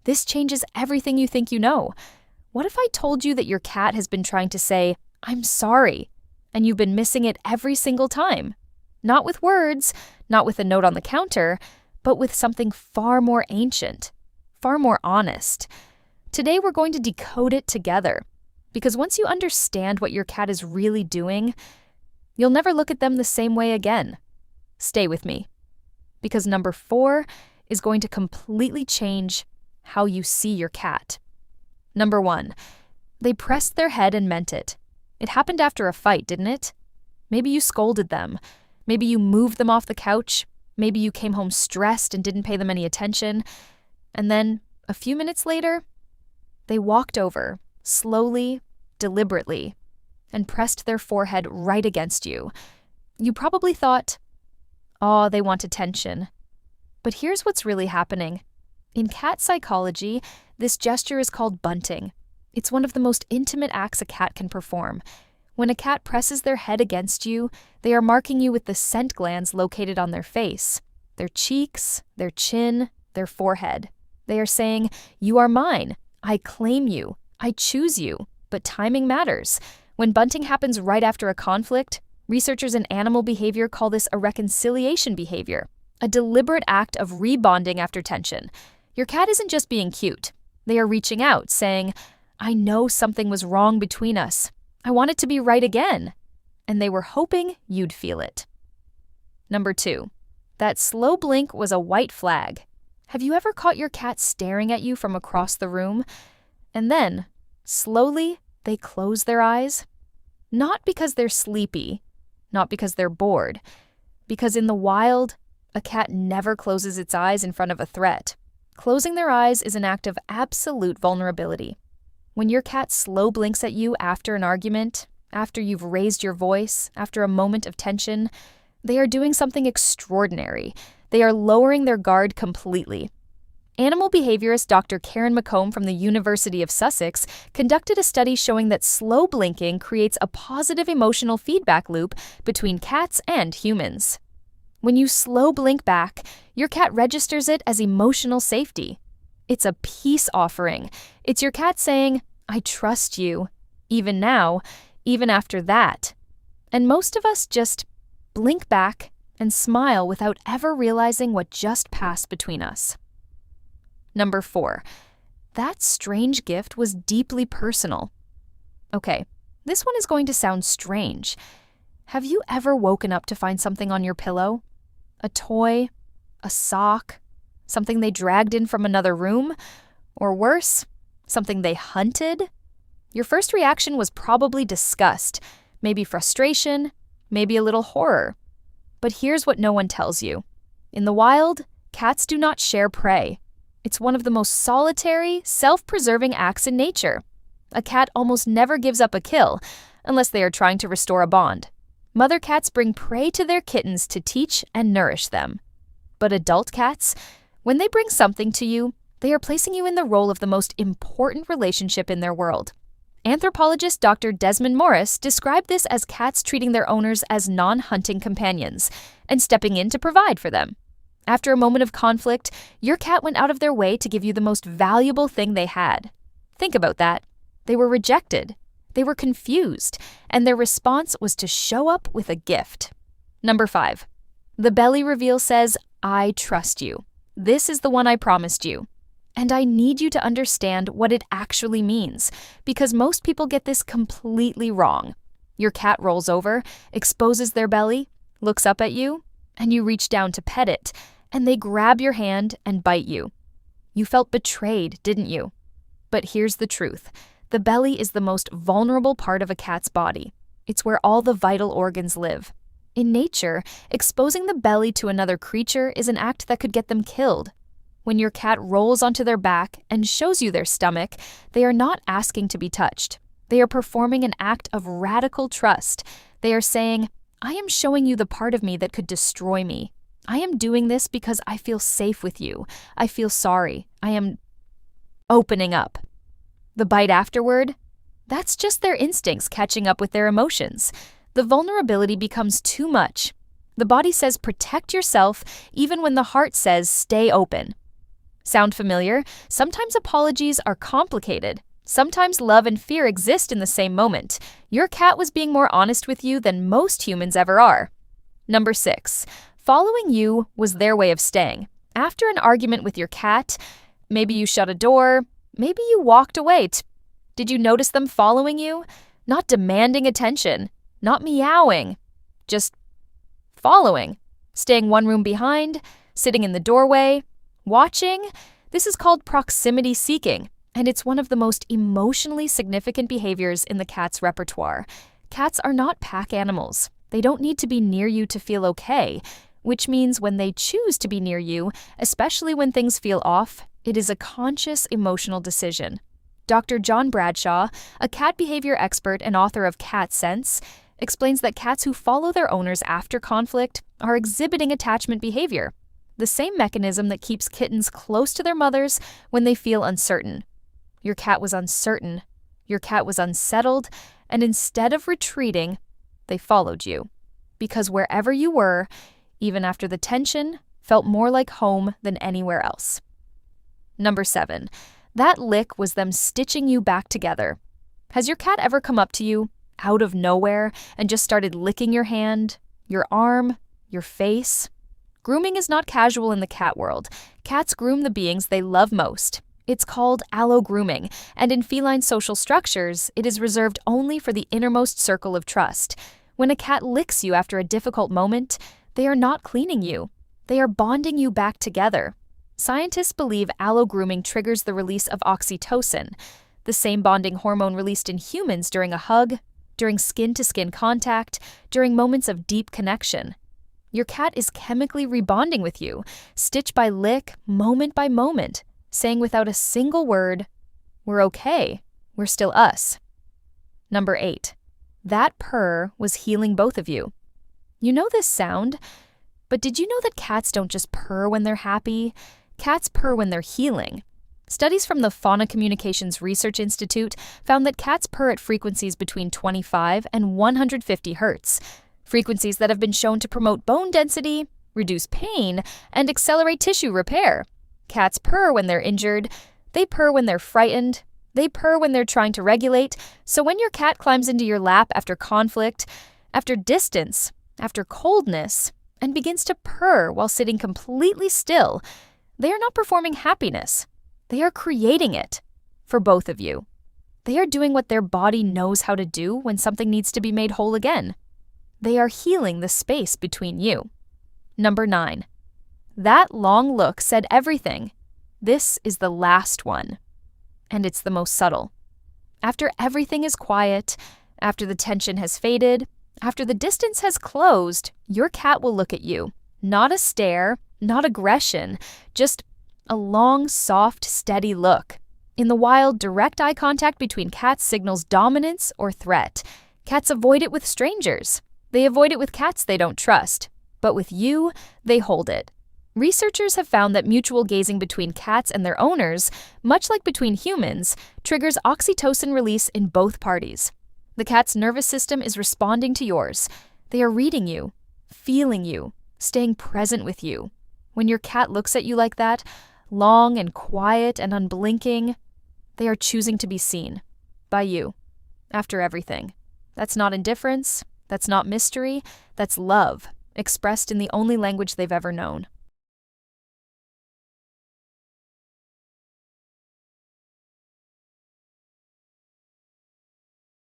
This changes everything you think you know. What if I told you that your cat has been trying to say, "I'm sorry," and you've been missing it every single time? Not with words, not with a note on the counter, but with something far more ancient, far more honest. Today we're going to decode it together, because once you understand what your cat is really doing, you'll never look at them the same way again. Stay with me, because number 4 is going to completely change how you see your cat. Number 1, they pressed their head and meant it. It happened after a fight, didn't it? Maybe you scolded them. Maybe you moved them off the couch. Maybe you came home stressed and didn't pay them any attention. And then, a few minutes later, they walked over, slowly, deliberately, and pressed their forehead right against you. You probably thought, "Oh, they want attention." But here's what's really happening. In cat psychology, this gesture is called bunting. It's one of the most intimate acts a cat can perform. When a cat presses their head against you, they are marking you with the scent glands located on their face, their cheeks, their chin, their forehead. They are saying, "You are mine. I claim you. I choose you." But timing matters. When bunting happens right after a conflict, researchers in animal behavior call this a reconciliation behavior, a deliberate act of rebonding after tension. Your cat isn't just being cute. They are reaching out, saying, "I know something was wrong between us. I want it to be right again." And they were hoping you'd feel it. Number 2, that slow blink was a white flag. Have you ever caught your cat staring at you from across the room? And then, slowly, they close their eyes? Not because they're sleepy, not because they're bored, because in the wild, a cat never closes its eyes in front of a threat. Closing their eyes is an act of absolute vulnerability. When your cat slow blinks at you after an argument, after you've raised your voice, after a moment of tension, they are doing something extraordinary. They are lowering their guard completely. Animal behaviorist Dr. Karen McComb from the University of Sussex conducted a study showing that slow blinking creates a positive emotional feedback loop between cats and humans. When you slow blink back, your cat registers it as emotional safety. It's a peace offering. It's your cat saying, "I trust you, even now, even after that." And most of us just blink back and smile without ever realizing what just passed between us. Number 4, that strange gift was deeply personal. Okay, this one is going to sound strange. Have you ever woken up to find something on your pillow? A toy? A sock? Something they dragged in from another room? Or worse, something they hunted? Your first reaction was probably disgust, maybe frustration, maybe a little horror. But here's what no one tells you. In the wild, cats do not share prey. It's one of the most solitary, self-preserving acts in nature. A cat almost never gives up a kill, unless they are trying to restore a bond. Mother cats bring prey to their kittens to teach and nourish them. But adult cats, when they bring something to you, they are placing you in the role of the most important relationship in their world. Anthropologist Dr. Desmond Morris described this as cats treating their owners as non-hunting companions and stepping in to provide for them. After a moment of conflict, your cat went out of their way to give you the most valuable thing they had. Think about that. They were rejected. They were confused, and their response was to show up with a gift. Number 5, the belly reveal says, "I trust you. This is the one I promised you." And I need you to understand what it actually means, because most people get this completely wrong. Your cat rolls over, exposes their belly, looks up at you, and you reach down to pet it, and they grab your hand and bite you. You felt betrayed, didn't you? But here's the truth. The belly is the most vulnerable part of a cat's body. It's where all the vital organs live. In nature, exposing the belly to another creature is an act that could get them killed. When your cat rolls onto their back and shows you their stomach, they are not asking to be touched. They are performing an act of radical trust. They are saying, "I am showing you the part of me that could destroy me. I am doing this because I feel safe with you. I feel sorry. I am opening up." The bite afterward? That's just their instincts catching up with their emotions. The vulnerability becomes too much. The body says protect yourself even when the heart says stay open. Sound familiar? Sometimes apologies are complicated. Sometimes love and fear exist in the same moment. Your cat was being more honest with you than most humans ever are. Number 6. Following you was their way of staying. After an argument with your cat, maybe you shut a door, maybe you walked away. Did you notice them following you? Not demanding attention, not meowing, just following. Staying one room behind, sitting in the doorway, watching. This is called proximity seeking, and it's one of the most emotionally significant behaviors in the cat's repertoire. Cats are not pack animals. They don't need to be near you to feel okay, which means when they choose to be near you, especially when things feel off, it is a conscious emotional decision. Dr. John Bradshaw, a cat behavior expert and author of Cat Sense, explains that cats who follow their owners after conflict are exhibiting attachment behavior, the same mechanism that keeps kittens close to their mothers when they feel uncertain. Your cat was uncertain, your cat was unsettled, and instead of retreating, they followed you. Because wherever you were, even after the tension, felt more like home than anywhere else. Number 7. That lick was them stitching you back together. Has your cat ever come up to you, out of nowhere, and just started licking your hand, your arm, your face? Grooming is not casual in the cat world. Cats groom the beings they love most. It's called allo-grooming, and in feline social structures, it is reserved only for the innermost circle of trust. When a cat licks you after a difficult moment, they are not cleaning you. They are bonding you back together. Scientists believe allo-grooming triggers the release of oxytocin, the same bonding hormone released in humans during a hug, during skin-to-skin contact, during moments of deep connection. Your cat is chemically rebonding with you, stitch by lick, moment by moment, saying without a single word, "We're okay, we're still us." Number 8. That purr was healing both of you. You know this sound, but did you know that cats don't just purr when they're happy? Cats purr when they're healing. Studies from the Fauna Communications Research Institute found that cats purr at frequencies between 25 and 150 hertz, frequencies that have been shown to promote bone density, reduce pain, and accelerate tissue repair. Cats purr when they're injured, they purr when they're frightened, they purr when they're trying to regulate, so when your cat climbs into your lap after conflict, after distance, after coldness, and begins to purr while sitting completely still, they are not performing happiness. They are creating it for both of you. They are doing what their body knows how to do when something needs to be made whole again. They are healing the space between you. Number 9. That long look said everything. This is the last one. And it's the most subtle. After everything is quiet, after the tension has faded, after the distance has closed, your cat will look at you. Not a stare, not aggression, just a long, soft, steady look. In the wild, direct eye contact between cats signals dominance or threat. Cats avoid it with strangers. They avoid it with cats they don't trust. But with you, they hold it. Researchers have found that mutual gazing between cats and their owners, much like between humans, triggers oxytocin release in both parties. The cat's nervous system is responding to yours. They are reading you, feeling you, staying present with you. When your cat looks at you like that, long and quiet and unblinking, they are choosing to be seen by you after everything. That's not indifference, that's not mystery, that's love, expressed in the only language they've ever known.